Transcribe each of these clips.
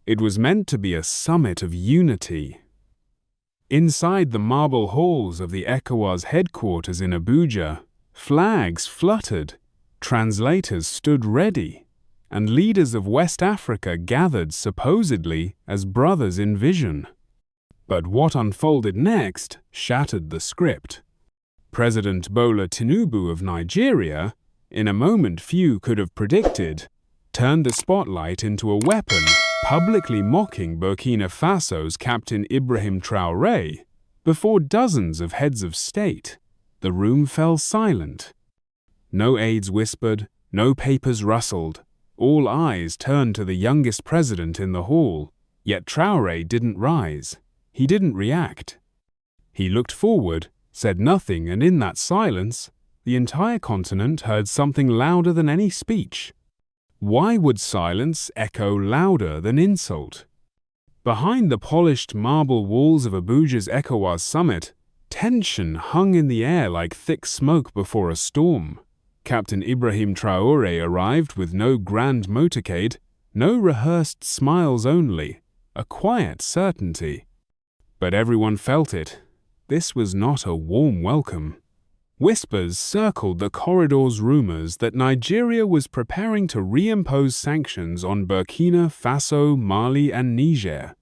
It was meant to be a summit of unity. Inside the marble halls of the ECOWAS headquarters in Abuja, flags fluttered, translators stood ready, and leaders of West Africa gathered supposedly as brothers in vision. But what unfolded next shattered the script. President Bola Tinubu of Nigeria, in a moment few could have predicted, turned the spotlight into a weapon, publicly mocking Burkina Faso's Captain Ibrahim Traoré. Before dozens of heads of state, the room fell silent. No aides whispered, no papers rustled. All eyes turned to the youngest president in the hall, yet Traoré didn't rise. He didn't react. He looked forward, said nothing, and in that silence, the entire continent heard something louder than any speech. Why would silence echo louder than insult? Behind the polished marble walls of Abuja's ECOWAS summit, tension hung in the air like thick smoke before a storm. Captain Ibrahim Traoré arrived with no grand motorcade, no rehearsed smiles only, a quiet certainty. But everyone felt it. This was not a warm welcome. Whispers circled the corridors, rumors that Nigeria was preparing to reimpose sanctions on Burkina Faso, Mali, and Niger.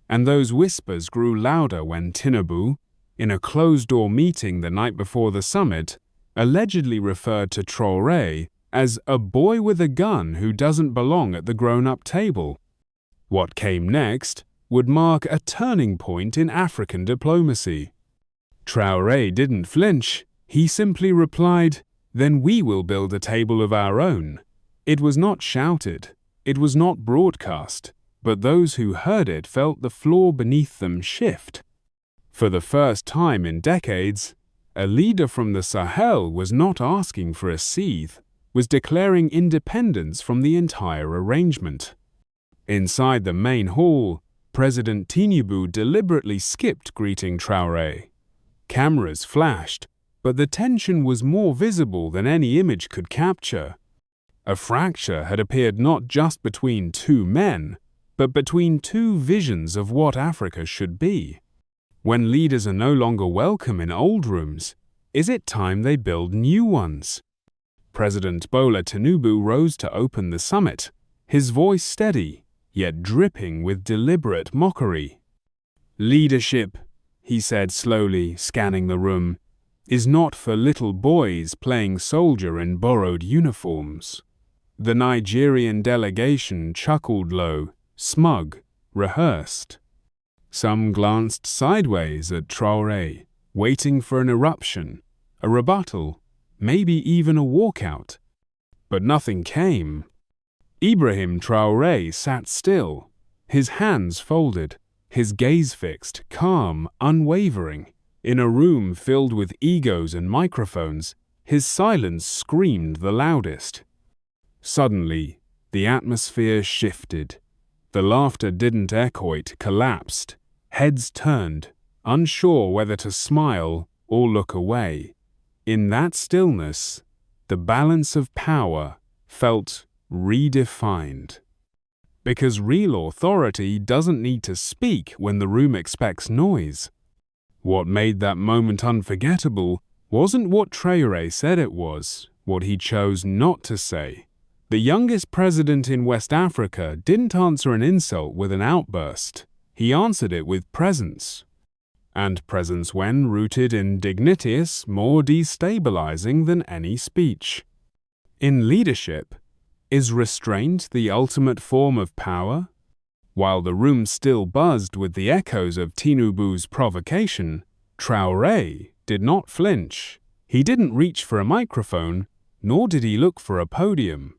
And those whispers grew louder when Tinubu, in a closed-door meeting the night before the summit, allegedly referred to Traoré as a boy with a gun who doesn't belong at the grown-up table. What came next would mark a turning point in African diplomacy. Traoré didn't flinch. He simply replied, "Then we will build a table of our own." It was not shouted, it was not broadcast, but those who heard it felt the floor beneath them shift. For the first time in decades, a leader from the Sahel was not asking for a seat, was declaring independence from the entire arrangement. Inside the main hall, President Tinubu deliberately skipped greeting Traoré. Cameras flashed, but the tension was more visible than any image could capture. A fracture had appeared not just between two men, but between two visions of what Africa should be. When leaders are no longer welcome in old rooms, is it time they build new ones? President Bola Tinubu rose to open the summit, his voice steady, yet dripping with deliberate mockery. "Leadership," he said slowly, scanning the room, "is not for little boys playing soldier in borrowed uniforms." The Nigerian delegation chuckled low, smug, rehearsed. Some glanced sideways at Traoré, waiting for an eruption, a rebuttal, maybe even a walkout. But nothing came. Ibrahim Traoré sat still, his hands folded, his gaze fixed, calm, unwavering. In a room filled with egos and microphones, his silence screamed the loudest. Suddenly, the atmosphere shifted. The laughter didn't echo, it collapsed. Heads turned, unsure whether to smile or look away. In that stillness, the balance of power felt redefined. Because real authority doesn't need to speak when the room expects noise. What made that moment unforgettable wasn't what Traoré said it was, what he chose not to say. The youngest president in West Africa didn't answer an insult with an outburst. He answered it with presence. And presence, when rooted in dignity, is more destabilizing than any speech. In leadership, is restraint the ultimate form of power? While the room still buzzed with the echoes of Tinubu's provocation, Traoré did not flinch. He didn't reach for a microphone, nor did he look for a podium.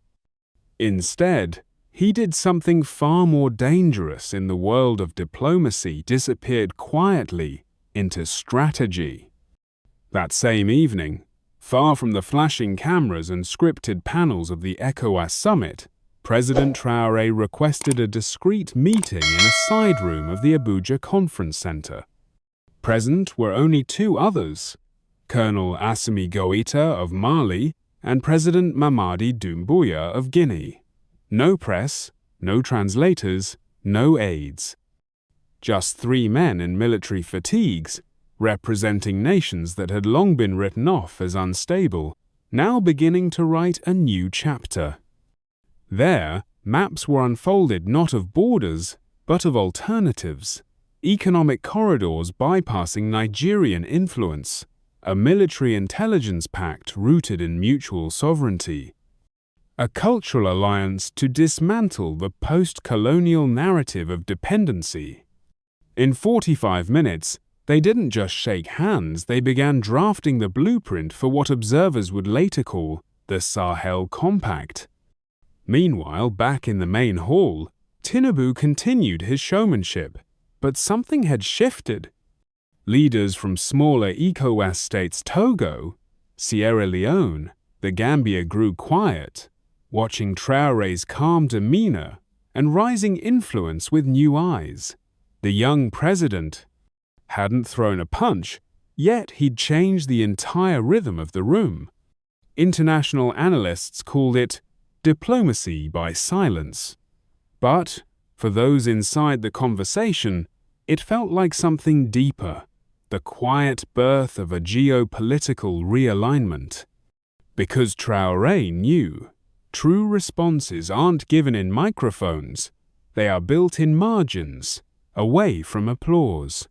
Instead, he did something far more dangerous in the world of diplomacy, disappeared quietly into strategy. That same evening, far from the flashing cameras and scripted panels of the ECOWAS summit, President Traoré requested a discreet meeting in a side room of the Abuja Conference Center. Present were only two others, Colonel Assimi Goïta of Mali and President Mamadi Doumbouya of Guinea. No press, no translators, no aides. Just 3 men in military fatigues, representing nations that had long been written off as unstable, now beginning to write a new chapter. There, maps were unfolded not of borders, but of alternatives, economic corridors bypassing Nigerian influence, a military intelligence pact rooted in mutual sovereignty, a cultural alliance to dismantle the post-colonial narrative of dependency. In 45 minutes, they didn't just shake hands, they began drafting the blueprint for what observers would later call the Sahel Compact. Meanwhile, back in the main hall, Tinubu continued his showmanship, but something had shifted. Leaders from smaller ECOWAS states Togo, Sierra Leone, the Gambia grew quiet, watching Traoré's calm demeanor and rising influence with new eyes. The young president hadn't thrown a punch, yet he'd changed the entire rhythm of the room. International analysts called it diplomacy by silence. But, for those inside the conversation, it felt like something deeper, the quiet birth of a geopolitical realignment. Because Traoré knew, true responses aren't given in microphones, they are built in margins, away from applause.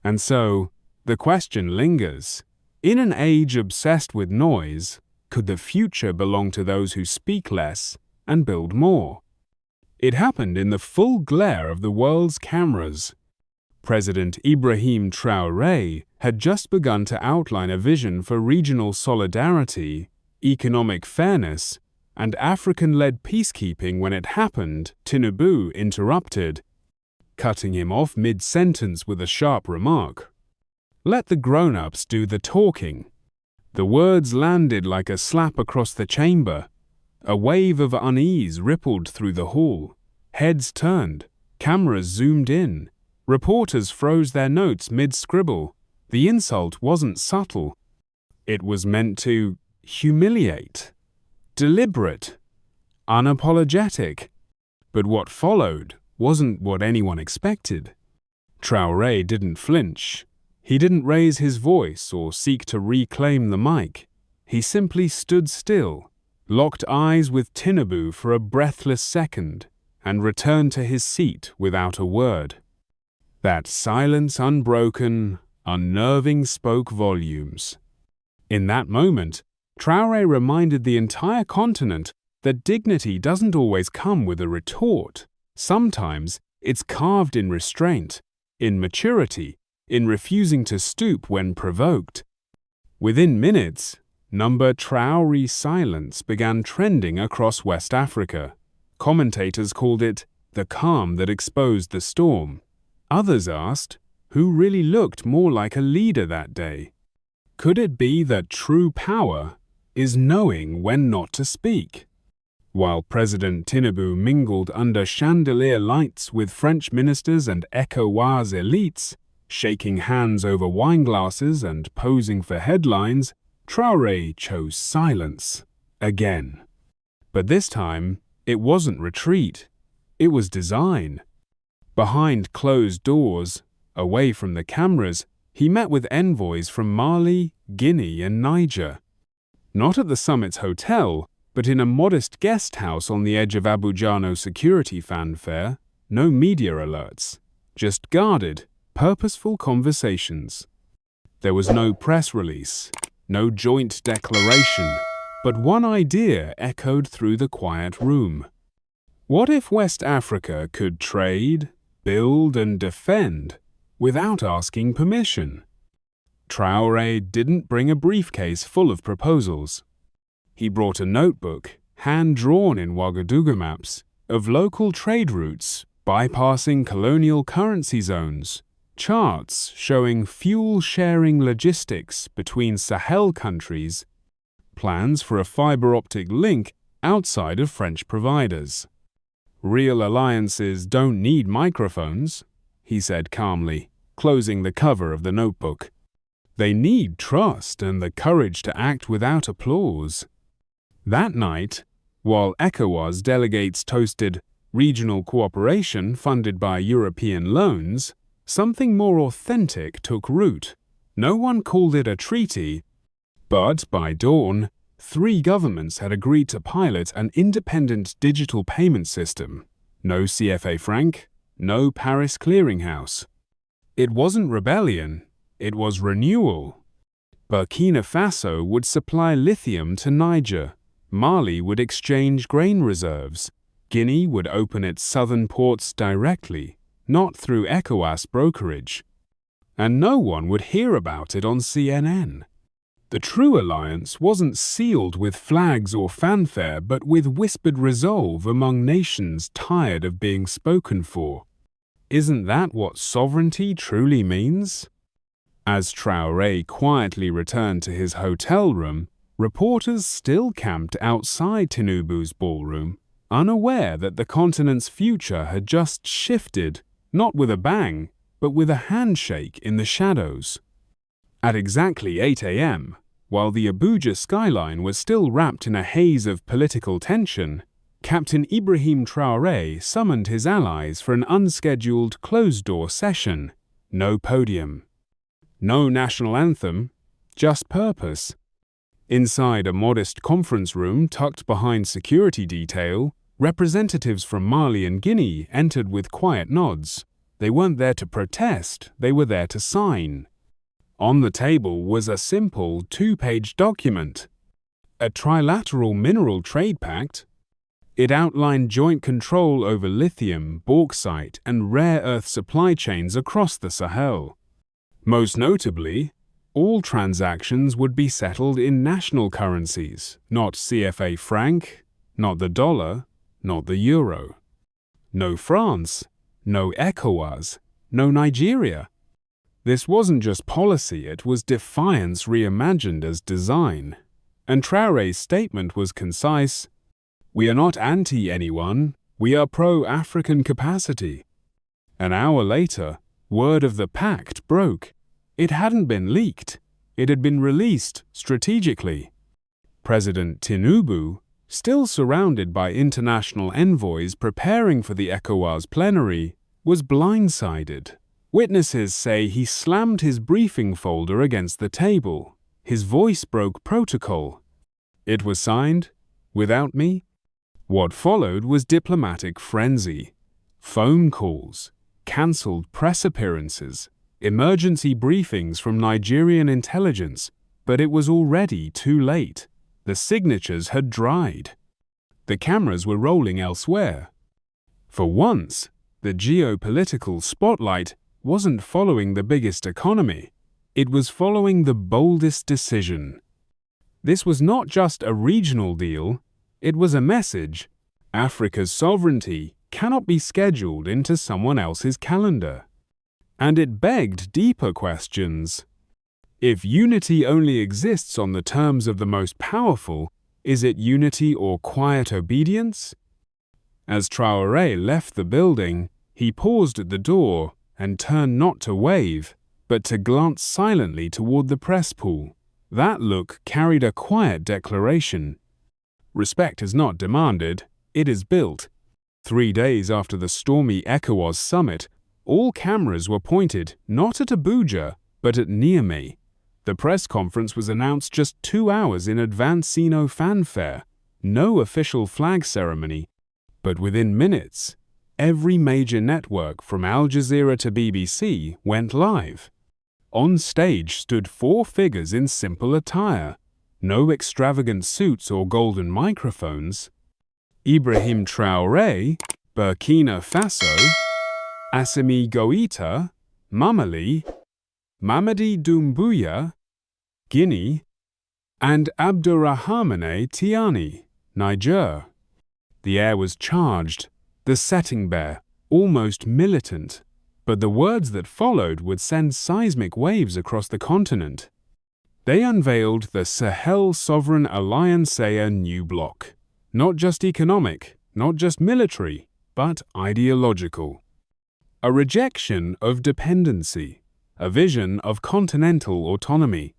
And so, the question lingers. In an age obsessed with noise, could the future belong to those who speak less and build more? It happened in the full glare of the world's cameras. President Ibrahim Traoré had just begun to outline a vision for regional solidarity, economic fairness, and African-led peacekeeping when it happened. Tinubu interrupted, cutting him off mid-sentence with a sharp remark. "Let the grown-ups do the talking." The words landed like a slap across the chamber. A wave of unease rippled through the hall. Heads turned, cameras zoomed in, reporters froze their notes mid-scribble. The insult wasn't subtle. It was meant to humiliate, deliberate, unapologetic. But what followed wasn't what anyone expected. Traoré didn't flinch. He didn't raise his voice or seek to reclaim the mic. He simply stood still, locked eyes with Tinubu for a breathless second, and returned to his seat without a word. That silence, unbroken, unnerving, spoke volumes. In that moment, Traoré reminded the entire continent that dignity doesn't always come with a retort. Sometimes it's carved in restraint, in maturity, in refusing to stoop when provoked. Within minutes, Traoré's silence began trending across West Africa. Commentators called it the calm that exposed the storm. Others asked, who really looked more like a leader that day? Could it be that true power is knowing when not to speak? While President Tinubu mingled under chandelier lights with French ministers and ECOWAS elites, shaking hands over wineglasses and posing for headlines, Traoré chose silence again. But this time, it wasn't retreat. It was design. Behind closed doors, away from the cameras, he met with envoys from Mali, Guinea, and Niger. Not at the summit's hotel, but in a modest guest house on the edge of Abuja. Security fanfare, no media alerts, just guarded, purposeful conversations. There was no press release, no joint declaration, but one idea echoed through the quiet room. What if West Africa could trade, build, and defend without asking permission? Traoré didn't bring a briefcase full of proposals. He brought a notebook, hand-drawn in Ouagadougou maps, of local trade routes bypassing colonial currency zones, charts showing fuel-sharing logistics between Sahel countries, plans for a fiber-optic link outside of French providers. "Real alliances don't need microphones," he said calmly, closing the cover of the notebook. "They need trust and the courage to act without applause." That night, while ECOWAS delegates toasted regional cooperation funded by European loans, something more authentic took root. No one called it a treaty, but by dawn, 3 governments had agreed to pilot an independent digital payment system. No CFA franc, no Paris clearinghouse. It wasn't rebellion, it was renewal. Burkina Faso would supply lithium to Niger. Mali would exchange grain reserves. Guinea would open its southern ports directly, not through ECOWAS brokerage. And no one would hear about it on CNN. The true alliance wasn't sealed with flags or fanfare, but with whispered resolve among nations tired of being spoken for. Isn't that what sovereignty truly means? As Traoré quietly returned to his hotel room, reporters still camped outside Tinubu's ballroom, unaware that the continent's future had just shifted, not with a bang, but with a handshake in the shadows. At exactly 8 a.m., while the Abuja skyline was still wrapped in a haze of political tension, Captain Ibrahim Traoré summoned his allies for an unscheduled closed-door session. No podium. No national anthem, just purpose. Inside a modest conference room tucked behind security detail, representatives from Mali and Guinea entered with quiet nods. They weren't there to protest, they were there to sign. On the table was a simple 2-page document, a trilateral mineral trade pact. It outlined joint control over lithium, bauxite, and rare earth supply chains across the Sahel. Most notably, all transactions would be settled in national currencies, not CFA franc, not the dollar, not the euro. No France, no ECOWAS, no Nigeria. This wasn't just policy, it was defiance reimagined as design. And Traoré's statement was concise. We are not anti-anyone, we are pro-African capacity. An hour later, word of the pact broke. It hadn't been leaked. It had been released strategically. President Tinubu, still surrounded by international envoys preparing for the ECOWAS plenary, was blindsided. Witnesses say he slammed his briefing folder against the table. His voice broke protocol. It was signed, without me. What followed was diplomatic frenzy. Phone calls, cancelled press appearances, emergency briefings from Nigerian intelligence, but it was already too late. The signatures had dried. The cameras were rolling elsewhere. For once, the geopolitical spotlight wasn't following the biggest economy, it was following the boldest decision. This was not just a regional deal, it was a message. Africa's sovereignty cannot be scheduled into someone else's calendar. And it begged deeper questions. If unity only exists on the terms of the most powerful, is it unity or quiet obedience? As Traoré left the building, he paused at the door and turned not to wave, but to glance silently toward the press pool. That look carried a quiet declaration. Respect is not demanded, it is built. 3 days after the stormy ECOWAS summit, all cameras were pointed not at Abuja, but at Niamey. The press conference was announced just 2 hours in advance, no fanfare, no official flag ceremony, but within minutes, every major network from Al Jazeera to BBC went live. On stage stood 4 figures in simple attire, no extravagant suits or golden microphones. Ibrahim Traoré, Burkina Faso, Assimi Goïta, Mali, Mamadi Doumbouya, Guinea, and Abdourahmane Tiani, Niger. The air was charged, the setting bare, almost militant, but the words that followed would send seismic waves across the continent. They unveiled the Sahel Sovereign Alliance, a new bloc. Not just economic, not just military, but ideological. A rejection of dependency, a vision of continental autonomy.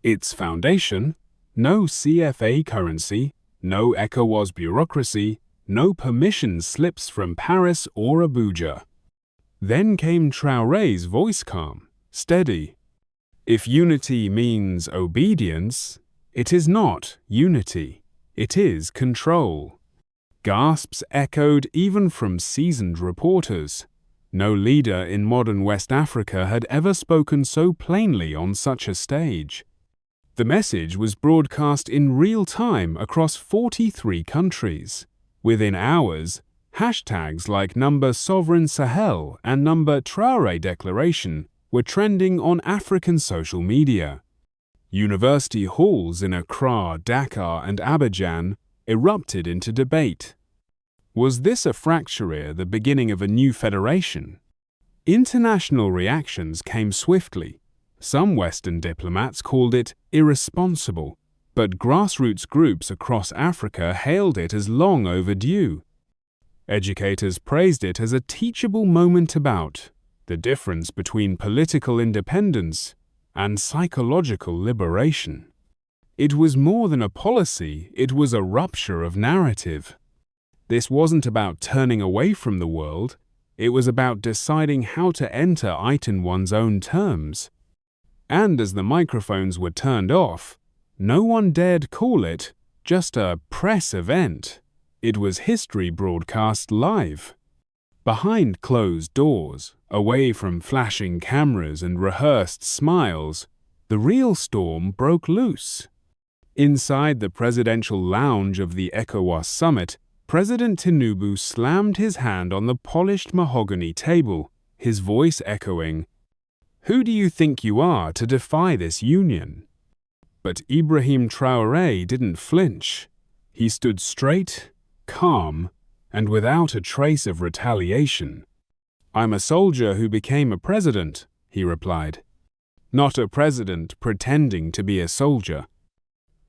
Its foundation, no CFA currency, no ECOWAS bureaucracy, no permission slips from Paris or Abuja. Then came Traoré's voice, calm, steady. If unity means obedience, it is not unity, it is control. Gasps echoed even from seasoned reporters. No leader in modern West Africa had ever spoken so plainly on such a stage. The message was broadcast in real time across 43 countries. Within hours, hashtags like #Sovereign Sahel and #Traoré Declaration were trending on African social media. University halls in Accra, Dakar, and Abidjan erupted into debate. Was this a fracture, the beginning of a new federation? International reactions came swiftly. Some Western diplomats called it irresponsible, but grassroots groups across Africa hailed it as long overdue. Educators praised it as a teachable moment about the difference between political independence and psychological liberation. It was more than a policy, it was a rupture of narrative. This wasn't about turning away from the world, it was about deciding how to enter it in one's own terms. And as the microphones were turned off, no one dared call it just a press event. It was history broadcast live. Behind closed doors, away from flashing cameras and rehearsed smiles, the real storm broke loose. Inside the presidential lounge of the ECOWAS summit, President Tinubu slammed his hand on the polished mahogany table, his voice echoing, "Who do you think you are to defy this union?" But Ibrahim Traoré didn't flinch. He stood straight, calm, and without a trace of retaliation. "I'm a soldier who became a president," he replied. "Not a president pretending to be a soldier."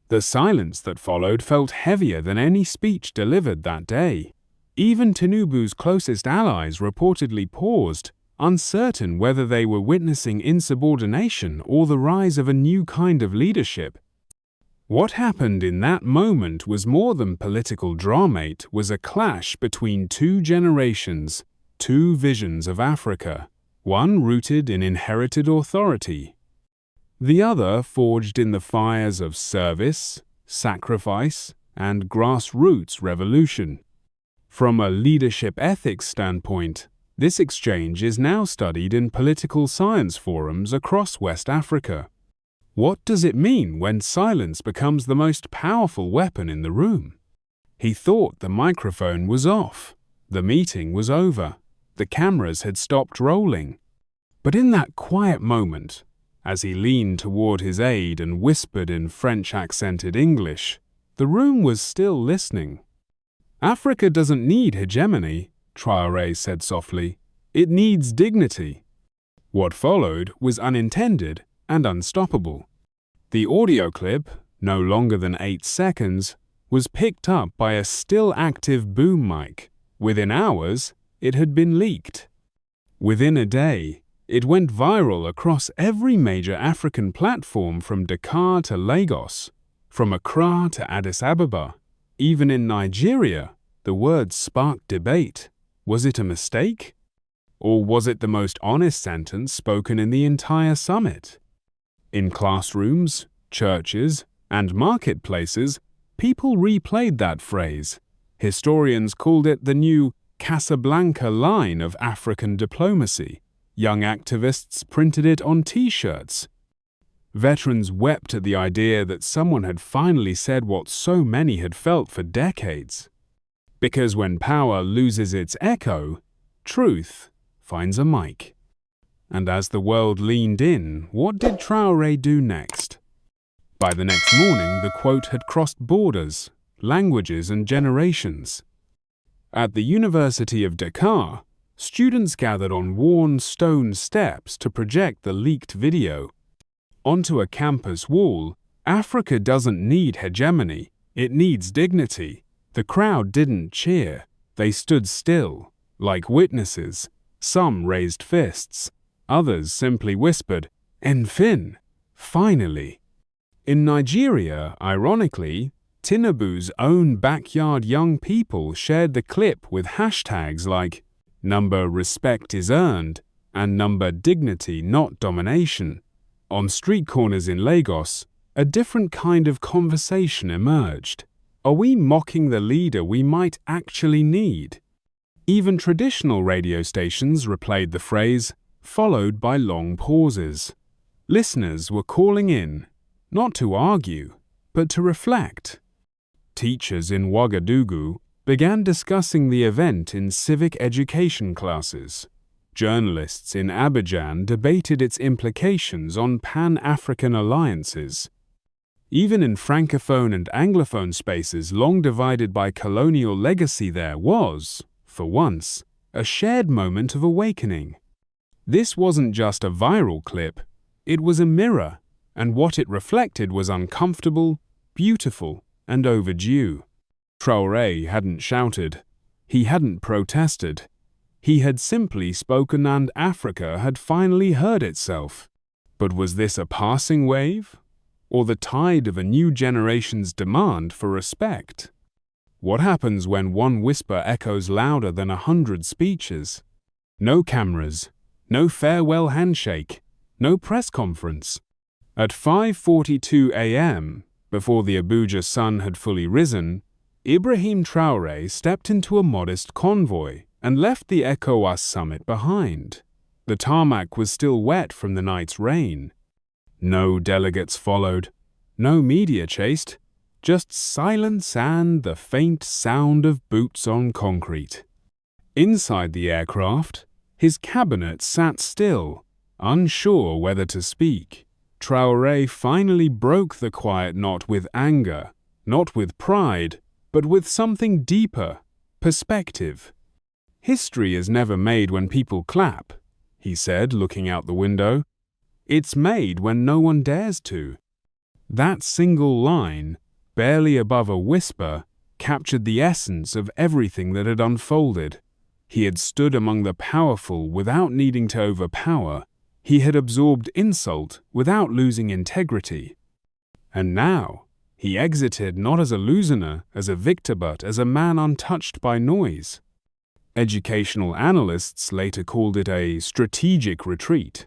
The silence that followed felt heavier than any speech delivered that day. Even Tinubu's closest allies reportedly paused, uncertain whether they were witnessing insubordination or the rise of a new kind of leadership. What happened in that moment was more than political drama, it was a clash between two generations, two visions of Africa, one rooted in inherited authority, the other forged in the fires of service, sacrifice, and grassroots revolution. From a leadership ethics standpoint, this exchange is now studied in political science forums across West Africa. What does it mean when silence becomes the most powerful weapon in the room? He thought the microphone was off, the meeting was over, the cameras had stopped rolling. But in that quiet moment, as he leaned toward his aide and whispered in French-accented English, the room was still listening. "Africa doesn't need hegemony," Traoré said softly. "It needs dignity." What followed was unintended and unstoppable. The audio clip, no longer than 8 seconds, was picked up by a still-active boom mic. Within hours, it had been leaked. Within a day, it went viral across every major African platform from Dakar to Lagos, from Accra to Addis Ababa. Even in Nigeria, the words sparked debate. Was it a mistake? Or was it the most honest sentence spoken in the entire summit? In classrooms, churches, and marketplaces, people replayed that phrase. Historians called it the new Casablanca line of African diplomacy. Young activists printed it on T-shirts. Veterans wept at the idea that someone had finally said what so many had felt for decades. Because when power loses its echo, truth finds a mic. And as the world leaned in, what did Traoré do next? By the next morning, the quote had crossed borders, languages, and generations. At the University of Dakar, students gathered on worn stone steps to project the leaked video. Onto a campus wall, "Africa doesn't need hegemony, it needs dignity." The crowd didn't cheer, they stood still, like witnesses. Some raised fists, others simply whispered, "Enfin, finally." In Nigeria, ironically, Tinubu's own backyard young people shared the clip with hashtags like "number respect is earned" and "number dignity not domination." On street corners in Lagos, a different kind of conversation emerged. Are we mocking the leader we might actually need? Even traditional radio stations replayed the phrase, followed by long pauses. Listeners were calling in, not to argue, but to reflect. Teachers in Ouagadougou began discussing the event in civic education classes. Journalists in Abidjan debated its implications on Pan-African alliances. Even in Francophone and Anglophone spaces long divided by colonial legacy, there was, for once, a shared moment of awakening. This wasn't just a viral clip, it was a mirror, and what it reflected was uncomfortable, beautiful, and overdue. Traoré hadn't shouted. He hadn't protested. He had simply spoken, and Africa had finally heard itself. But was this a passing wave? Or the tide of a new generation's demand for respect? What happens when one whisper echoes louder than 100 speeches? No cameras, no farewell handshake, no press conference. At 5:42 a.m., before the Abuja sun had fully risen, Ibrahim Traoré stepped into a modest convoy and left the ECOWAS summit behind. The tarmac was still wet from the night's rain. No delegates followed, no media chased, just silence and the faint sound of boots on concrete. Inside the aircraft, his cabinet sat still, unsure whether to speak. Traoré finally broke the quiet, not with anger, not with pride, but with something deeper, perspective. "History is never made when people clap," he said, looking out the window. "It's made when no one dares to." That single line, barely above a whisper, captured the essence of everything that had unfolded. He had stood among the powerful without needing to overpower. He had absorbed insult without losing integrity. And now, he exited not as a loser, as a victor, but as a man untouched by noise. Educational analysts later called it a strategic retreat,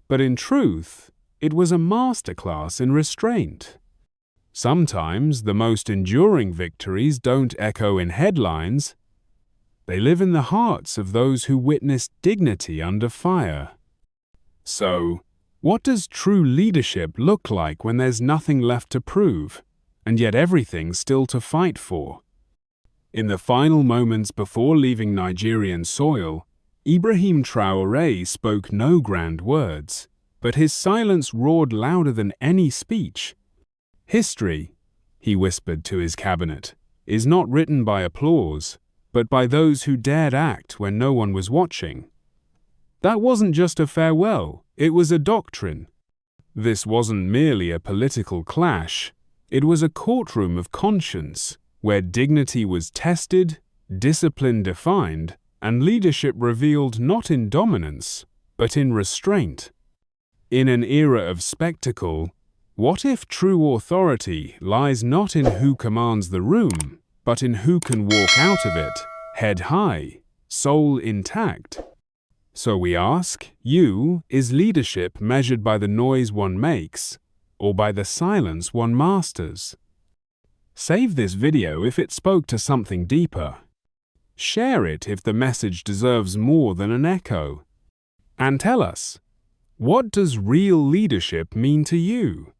but in truth, it was a masterclass in restraint. Sometimes the most enduring victories don't echo in headlines. They live in the hearts of those who witnessed dignity under fire. So, what does true leadership look like when there's nothing left to prove, and yet everything still to fight for? In the final moments before leaving Nigerian soil, Ibrahim Traoré spoke no grand words, but his silence roared louder than any speech. "History," he whispered to his cabinet, "is not written by applause, but by those who dared act when no one was watching." That wasn't just a farewell, it was a doctrine. This wasn't merely a political clash, it was a courtroom of conscience, where dignity was tested, discipline defined, and leadership revealed not in dominance, but in restraint. In an era of spectacle, what if true authority lies not in who commands the room, but in who can walk out of it, head high, soul intact? So we ask you, is leadership measured by the noise one makes, or by the silence one masters? Save this video if it spoke to something deeper. Share it if the message deserves more than an echo. And tell us, what does real leadership mean to you?